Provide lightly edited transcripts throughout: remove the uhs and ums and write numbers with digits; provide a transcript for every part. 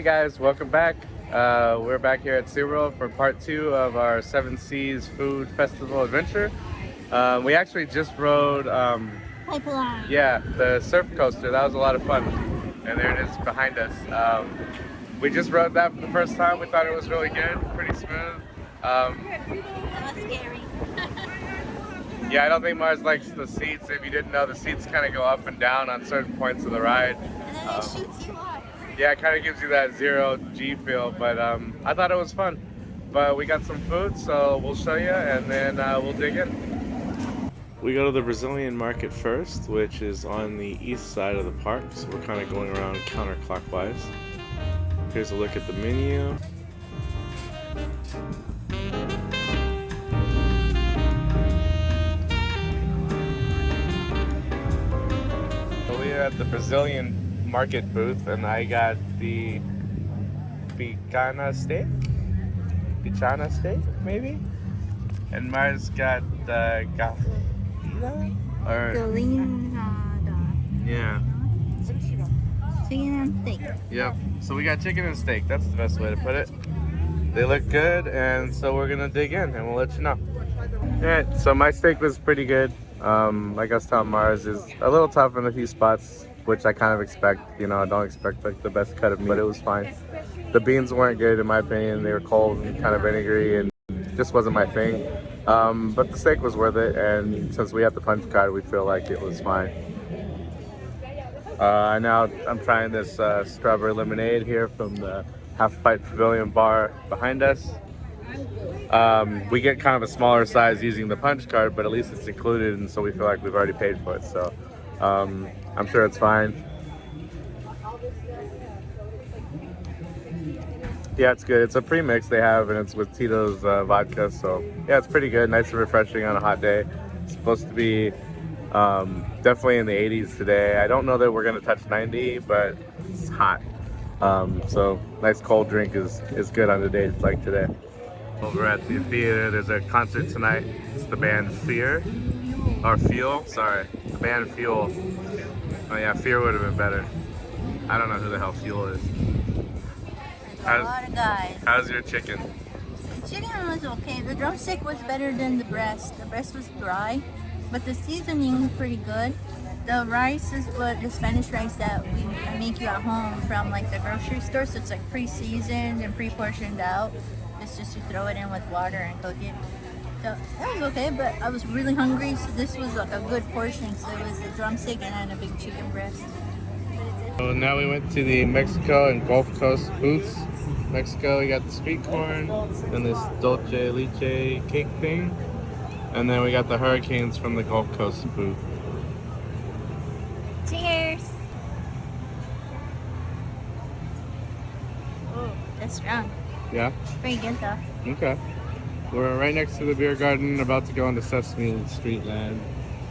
Hey guys, welcome back. We're back here at SeaWorld for part 2 of our Seven Seas Food Festival adventure. We actually just rode, Pipeline. yeah, the surf coaster. That was a lot of fun. And there it is behind us. We just rode that for the first time. We thought it was really good, pretty smooth. That was scary. Yeah, I don't think Mars likes the seats. If you didn't know, the seats kind of go up and down on certain points of the ride. And then it shoots you off. Yeah, it kind of gives you that zero G feel, but I thought it was fun. But we got some food, so we'll show you, and then we'll dig in. We go to the Brazilian market first, which is on the east side of the park, so we're kind of going around counterclockwise. Here's a look at the menu. We're at the Brazilian market booth, and I got the picanha steak, maybe? And Mars got the galinha? Yeah. Chicken and steak. Yep. So we got chicken and steak. That's the best way to put it. They look good, and so we're gonna dig in, and we'll let you know. Alright, so my steak was pretty good. Like I was telling Mars, is a little tough in a few spots, which I kind of expect. You know, I don't expect like the best cut of meat, but it was fine. The beans weren't good in my opinion. They were cold and kind of vinegary, and just wasn't my thing. But the steak was worth it, and since we have the punch card, we feel like it was fine. Now I'm trying this strawberry lemonade here from the Half Pint Pavilion bar behind us. We get kind of a smaller size using the punch card, but at least it's included, and so we feel like we've already paid for it. So I'm sure it's fine. Yeah, it's good. It's a premix they have, and it's with Tito's vodka. So yeah, it's pretty good. Nice and refreshing on a hot day. It's supposed to be definitely in the 80s today. I don't know that we're gonna touch 90, but it's hot. So nice cold drink is good on a day like today. Over at the theater, there's a concert tonight. It's the band Fuel. Sorry, the band Fuel. Oh yeah, Fear would have been better. I don't know who the hell Fuel is. A lot of guys. How's your chicken? The chicken was okay. The drumstick was better than the breast. The breast was dry, but the seasoning was pretty good. The rice is what the Spanish rice that we make you at home from like the grocery store. So it's like pre-seasoned and pre-portioned out. It's just you throw it in with water and cook it. So that was okay, but I was really hungry, so this was like a good portion. So it was a drumstick and then a big chicken breast. So now we went to the Mexico and Gulf Coast booths. Mexico, we got the sweet corn and this dulce leche cake thing. And then we got the hurricanes from the Gulf Coast booth. Cheers! Oh, that's strong. Yeah? Pretty good though. Okay. We're right next to the beer garden, about to go into Sesame Street Land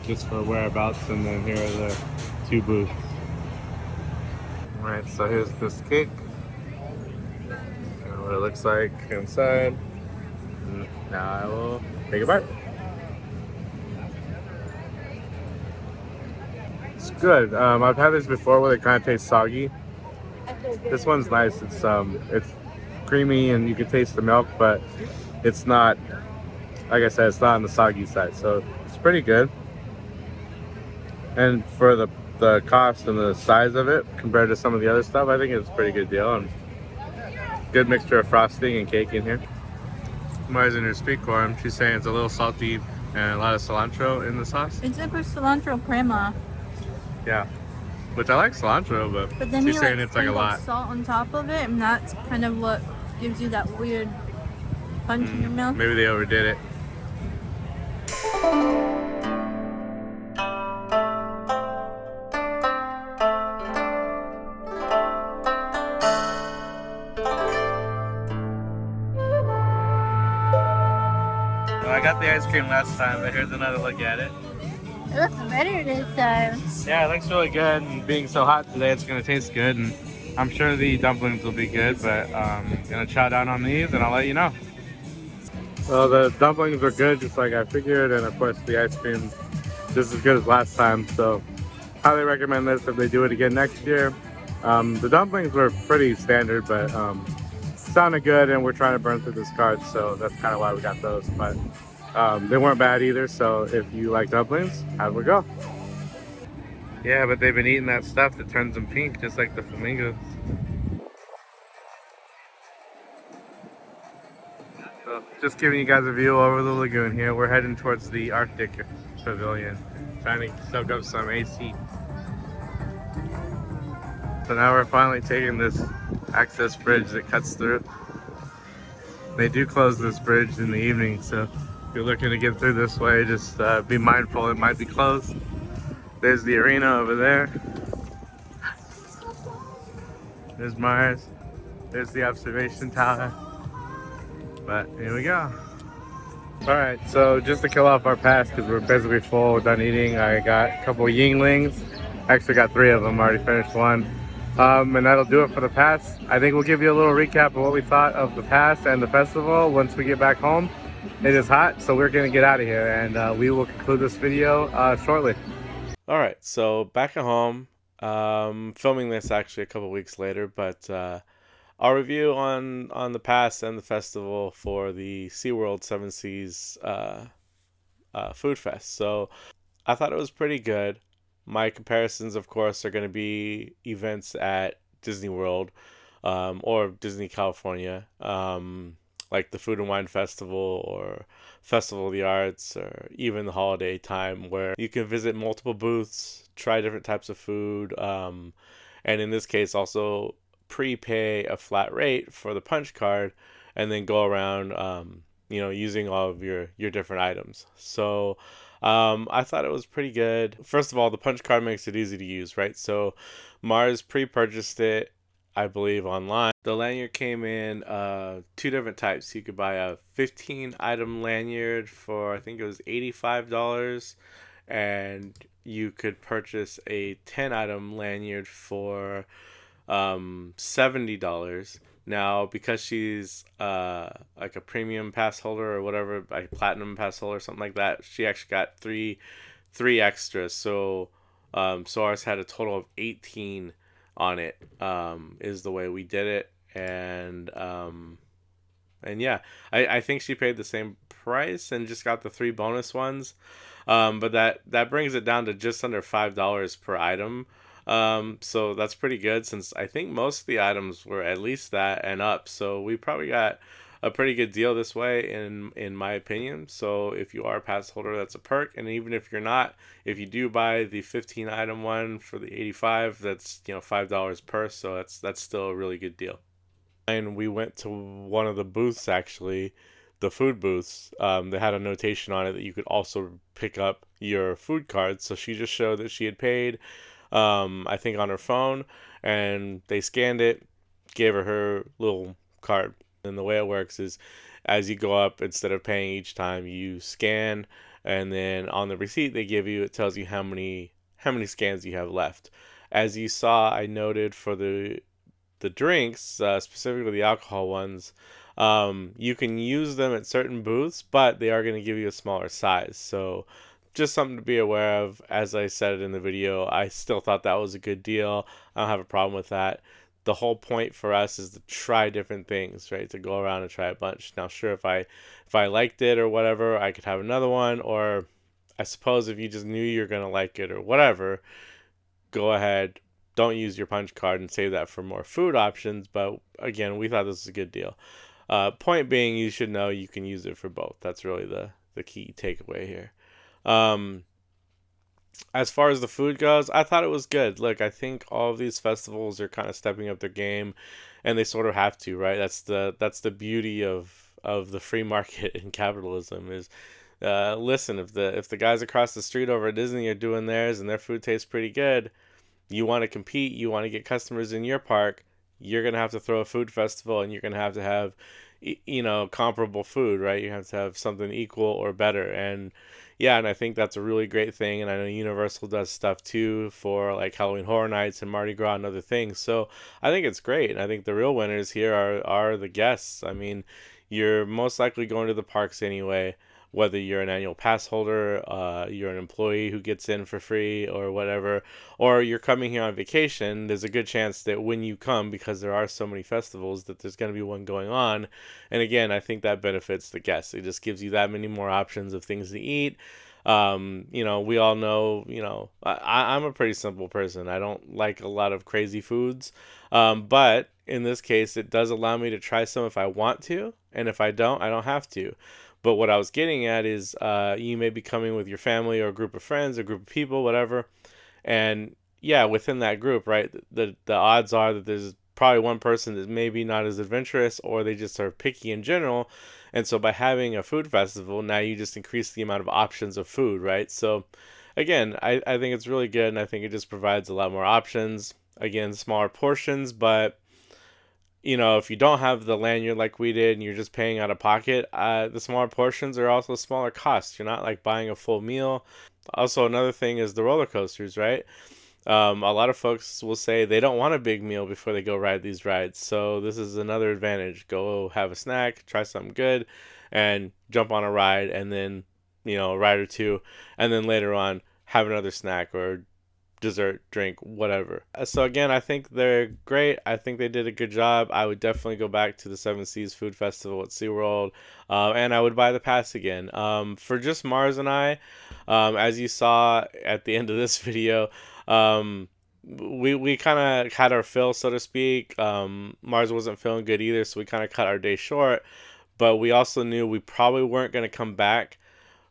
just for whereabouts, and then here are the two booths. Alright, so here's this cake. What it looks like inside. Now I will take a bite. It's good. I've had this before where it kind of tastes soggy. This one's nice. It's creamy and you can taste the milk, but it's not, like I said, it's not on the soggy side. So it's pretty good. And for the cost and the size of it compared to some of the other stuff, I think it's a pretty good deal. And good mixture of frosting and cake in here. Mars in her sweet corn, she's saying it's a little salty and a lot of cilantro in the sauce. It's like a cilantro crema. Yeah, which I like cilantro, but then she's saying it's like a lot. Salt on top of it, and that's kind of what gives you that weird punch in your mouth. Maybe they overdid it. I got the ice cream last time, but here's another look at it. It looks better this time. Yeah, it looks really good, and being so hot today, it's gonna taste good, and I'm sure the dumplings will be good, but I'm gonna chow down on these, and I'll let you know. Well, the dumplings were good, just like I figured, and of course the ice cream just as good as last time, so highly recommend this if they do it again next year. The dumplings were pretty standard, but sounded good, and we're trying to burn through this card, so that's kind of why we got those. But they weren't bad either, so if you like dumplings, have a go. Yeah, but they've been eating that stuff that turns them pink, just like the flamingos. So just giving you guys a view over the lagoon here. We're heading towards the Arctic Pavilion, trying to soak up some AC. So now we're finally taking this access bridge that cuts through. They do close this bridge in the evening, so if you're looking to get through this way, just be mindful it might be closed. There's the arena over there. There's Mars. There's the observation tower. But here we go. Alright, so just to kill off our pass, because we're basically full, done eating, I got a couple Yinglings. Actually got 3 of them, already finished one. And that'll do it for the pass. I think we'll give you a little recap of what we thought of the pass and the festival once we get back home. It is hot, so we're gonna get out of here, and we will conclude this video shortly. Alright, so back at home, filming this actually a couple weeks later, but I'll review on the pass and the festival for the SeaWorld Seven Seas Food Fest. So I thought it was pretty good. My comparisons, of course, are going to be events at Disney World or Disney California, like the Food and Wine Festival or Festival of the Arts, or even the holiday time where you can visit multiple booths, try different types of food, and in this case also prepay a flat rate for the punch card and then go around using all of your different items. So I thought it was pretty good. First of all, the punch card makes it easy to use, right? So Mars pre-purchased it, I believe, online. The lanyard came in 2 different types. You could buy a 15 item lanyard for, I think it was $85, and you could purchase a 10 item lanyard for $70. Now, because she's like a premium pass holder or whatever, like platinum pass holder or something like that, she actually got three extras. So ours had a total of 18 on it, is the way we did it. And yeah, I think she paid the same price and just got the 3 bonus ones. But that brings it down to just under $5 per item. So that's pretty good, since I think most of the items were at least that and up. So we probably got a pretty good deal this way, in my opinion. So if you are a pass holder, that's a perk. And even if you're not, if you do buy the 15 item one for the 85, that's $5 per. So that's still a really good deal. And we went to one of the booths, actually, the food booths. They had a notation on it that you could also pick up your food card. So she just showed that she had paid, I think on her phone, and they scanned it, gave her little card. And the way it works is, as you go up, instead of paying each time, you scan, and then on the receipt they give you, it tells you how many scans you have left. As you saw, I noted for the drinks, specifically the alcohol ones, you can use them at certain booths, but they are going to give you a smaller size. So just something to be aware of. As I said in the video, I still thought that was a good deal. I don't have a problem with that. The whole point for us is to try different things, right? To go around and try a bunch. Now, sure, if I liked it or whatever, I could have another one. Or I suppose if you just knew you're going to like it or whatever, go ahead. Don't use your punch card and save that for more food options. But again, we thought this was a good deal. Point being, you should know you can use it for both. That's really the key takeaway here. As far as the food goes, I thought it was good. Look, I think all of these festivals are kind of stepping up their game, and they sort of have to, right? That's the beauty of the free market and capitalism is, listen, if the guys across the street over at Disney are doing theirs and their food tastes pretty good, you want to compete, you want to get customers in your park, you're going to have to throw a food festival, and you're going to have comparable food, right? You have to have something equal or better. And yeah, and I think that's a really great thing. And I know Universal does stuff too for like Halloween Horror Nights and Mardi Gras and other things. So I think it's great. And I think the real winners here are the guests. I mean, you're most likely going to the parks anyway. whether you're an annual pass holder, you're an employee who gets in for free or whatever, or you're coming here on vacation. There's a good chance that when you come, because there are so many festivals, that there's going to be one going on. And again, I think that benefits the guests. It just gives you that many more options of things to eat. We all know, I'm a pretty simple person. I don't like a lot of crazy foods. But in this case, it does allow me to try some if I want to, and if I don't have to. But what I was getting at is, you may be coming with your family or a group of friends, a group of people, whatever, and yeah, within that group, right, the odds are that there's probably one person that's maybe not as adventurous, or they just are picky in general. And so by having a food festival, now you just increase the amount of options of food, right? So again, I think it's really good, and I think it just provides a lot more options. Again, smaller portions, but if you don't have the lanyard like we did and you're just paying out of pocket, the smaller portions are also smaller costs. You're not like buying a full meal. Also, another thing is the roller coasters, right? A lot of folks will say they don't want a big meal before they go ride these rides. So this is another advantage. Go have a snack, try something good, and jump on a ride, and then, a ride or two, and then later on have another snack or dessert, drink, whatever. So again, I think they're great. I think they did a good job. I would definitely go back to the Seven Seas Food Festival at SeaWorld, and I would buy the pass again. For just Mars and I, as you saw at the end of this video, we kind of had our fill, so to speak. Mars wasn't feeling good either, so we kind of cut our day short. But we also knew we probably weren't going to come back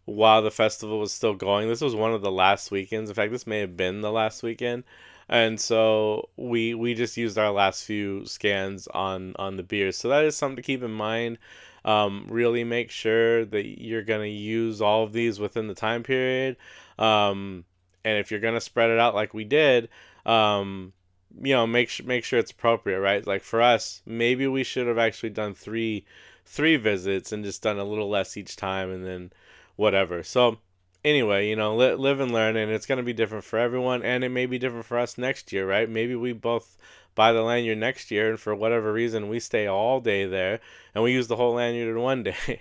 while the festival was still going. This was one of the last weekends. In fact, this may have been the last weekend. And so we just used our last few scans on the beers. So that is something to keep in mind. Really make sure that you're going to use all of these within the time period. And if you're going to spread it out like we did, make sure it's appropriate, right? Like for us, maybe we should have actually done three visits and just done a little less each time, and then whatever. So anyway, live and learn, and it's going to be different for everyone, and it may be different for us next year, right? Maybe we both buy the lanyard next year, and for whatever reason, we stay all day there, and we use the whole lanyard in one day.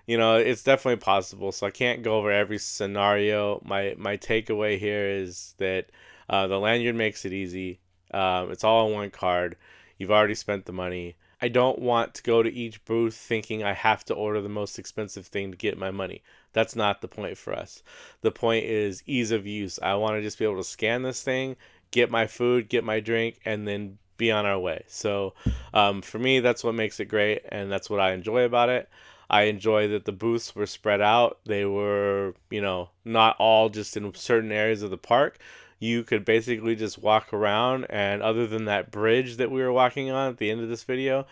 It's definitely possible, so I can't go over every scenario. My takeaway here is that the lanyard makes it easy. It's all on one card. You've already spent the money. I don't want to go to each booth thinking I have to order the most expensive thing to get my money. That's not the point for us. The point is ease of use. I want to just be able to scan this thing, get my food, get my drink, and then be on our way. So for me, that's what makes it great, and that's what I enjoy about it. I enjoy that the booths were spread out. They were, not all just in certain areas of the park. You could basically just walk around, and other than that bridge that we were walking on at the end of this video,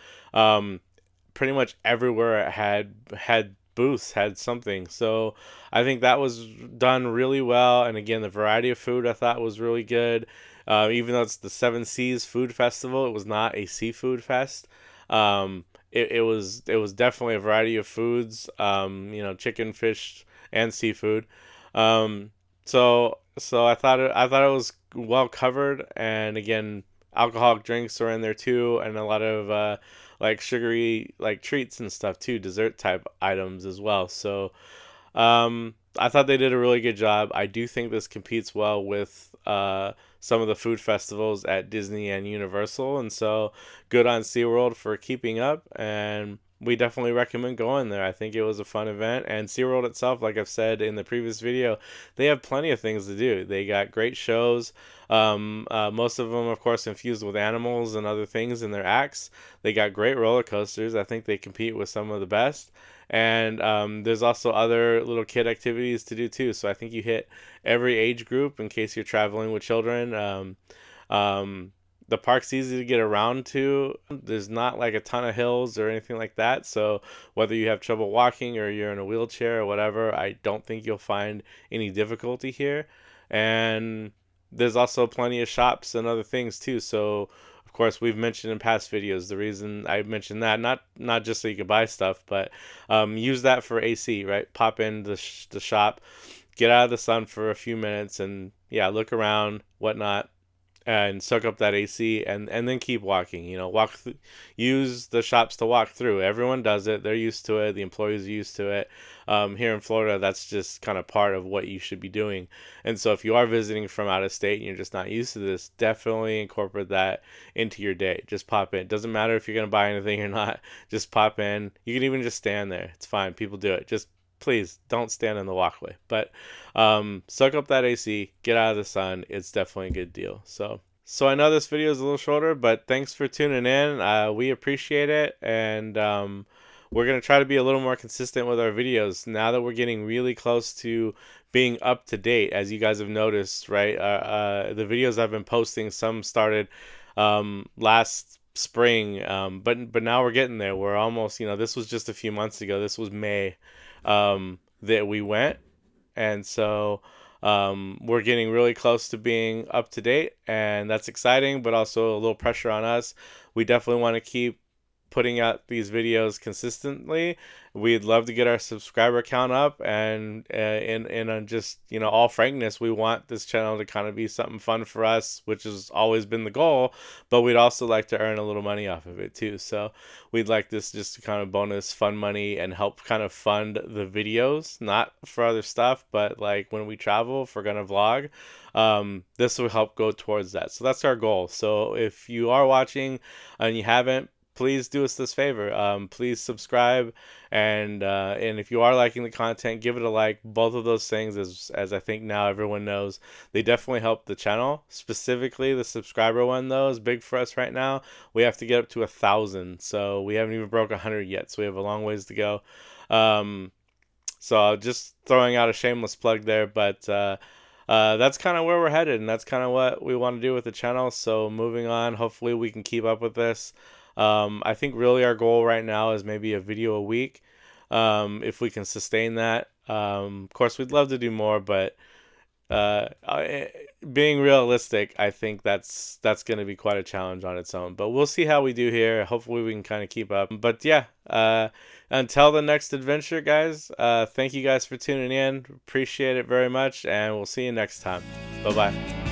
pretty much everywhere had booths, had something. So I think that was done really well. And again, the variety of food I thought was really good. Even though it's the Seven Seas Food Festival, it was not a seafood fest. It was definitely a variety of foods. Chicken, fish, and seafood. Um, so I thought it was well covered, and again, alcoholic drinks are in there too, and a lot of like sugary like treats and stuff too, dessert type items as well. So I thought they did a really good job. I do think this competes well with some of the food festivals at Disney and Universal, and so good on SeaWorld for keeping up, and we definitely recommend going there. I think it was a fun event, and SeaWorld itself, like I've said in the previous video, they have plenty of things to do. They got great shows, most of them, of course, infused with animals and other things in their acts. They got great roller coasters. I think they compete with some of the best. And there's also other little kid activities to do too. So I think you hit every age group in case you're traveling with children. The park's easy to get around to. There's not like a ton of hills or anything like that. So whether you have trouble walking or you're in a wheelchair or whatever, I don't think you'll find any difficulty here. And there's also plenty of shops and other things too. So of course, we've mentioned in past videos the reason I mentioned that, not just so you can buy stuff, but use that for AC, right? Pop in the shop, get out of the sun for a few minutes, and yeah, look around, whatnot, and soak up that AC, and then keep walking. You know, use the shops to walk through. Everyone does it. They're used to it. The employees are used to it. Here in Florida, that's just kind of part of what you should be doing. And so if you are visiting from out of state and you're just not used to this, definitely incorporate that into your day. Just pop in. It doesn't matter if you're going to buy anything or not. Just pop in. You can even just stand there. It's fine. People do it. Just please don't stand in the walkway. But soak up that AC, get out of the sun. It's definitely a good deal. So I know this video is a little shorter, but thanks for tuning in. We appreciate it, and we're gonna try to be a little more consistent with our videos now that we're getting really close to being up to date. As you guys have noticed, right? The videos I've been posting, some started last spring, but now we're getting there. We're almost, this was just a few months ago. This was May that we went, and so we're getting really close to being up to date, and that's exciting, but also a little pressure on us. We definitely want to keep putting out these videos consistently. We'd love to get our subscriber count up, and in just all frankness, we want this channel to kind of be something fun for us, which has always been the goal, but we'd also like to earn a little money off of it too. So we'd like this just to kind of bonus fun money and help kind of fund the videos, not for other stuff, but like when we travel, if we're gonna vlog, this will help go towards that. So that's our goal. So if you are watching and you haven't, please do us this favor. Please subscribe, and if you are liking the content, give it a like. Both of those things, as I think now everyone knows, they definitely help the channel. Specifically, the subscriber one though is big for us right now. We have to get up to 1,000, so we haven't even broke 100 yet. So we have a long ways to go. So just throwing out a shameless plug there, but that's kind of where we're headed, and that's kind of what we want to do with the channel. So moving on, hopefully we can keep up with this. I think really our goal right now is maybe a video a week, if we can sustain that. Of course, we'd love to do more, but being realistic, I think that's going to be quite a challenge on its own. But we'll see how we do here. Hopefully we can kind of keep up. But yeah, until the next adventure, guys, thank you guys for tuning in. Appreciate it very much, and we'll see you next time. Bye-bye.